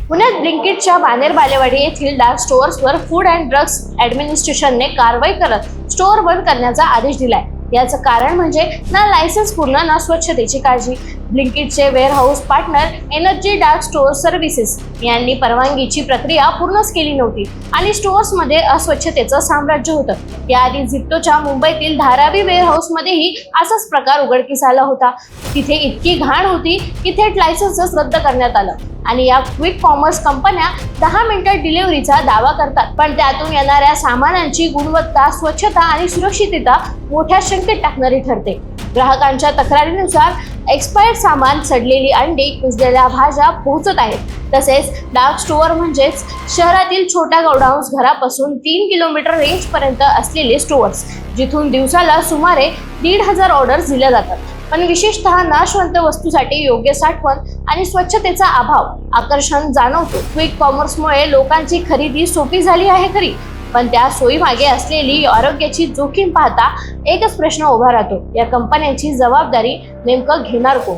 पुण्यात ब्लिंकिटच्या बानेर बालेवाडी येथील dark स्टोअर्सवर food and drugs ॲडमिनिस्ट्रेशनने कारवाई करत स्टोअर बंद करण्याचा आदेश दिलाय। याचं कारण म्हणजे ना लायसन्स पूर्ण ना स्वच्छतेची काळजी। ब्लिंकिटचे warehouse partner energy dark store services यांनी परवानगीची प्रक्रिया पूर्णच केली नव्हती आणि स्टोअर्समध्ये अस्वच्छतेचं साम्राज्य होतं। याआधी झिप्टोच्या मुंबईतील धारावी वेअरहाऊसमध्येही असाच प्रकार उघडकीस आला होता। तिथे इतकी घाण होती की थेट लायसन्सच रद्द करण्यात आलं आणि या क्विक कॉमर्स कंपन्या 10 मिनिटात डिलिव्हरीचा दावा करतात, पण त्यातून येणाऱ्या सामानांची गुणवत्ता, स्वच्छता आणि सुरक्षितता मोठ्या शंकेत टाकणारी ठरते। ग्राहकांच्या तक्रारीनुसार एक्सपायर्ड सामान, सडलेली अंडी, कुजलेल्या भाज्या पोहोचत आहेत। तसेच डार्क स्टोअर म्हणजेच शहरातील छोट्या गोडाऊन्स घरापासून 3 किलोमीटर रेंज पर्यंत असलेले स्टोअर्स, जिथून दिवसाला सुमारे 1,500 ऑर्डर्स दिल्या जातात। पण विशेषतः नाशवंत वस्तूसाठी योग्य साठवण आणि स्वच्छतेचा अभाव आकर्षण जाणवतो। क्विक कॉमर्समुळे लोकांची खरेदी सोपी झाली आहे खरी, पण त्या सोयी मागे असलेली आरोग्याची जोखीम पाहता एकच प्रश्न उभा राहतो, या कंपन्यांची जबाबदारी नेमकं घेणार कोण?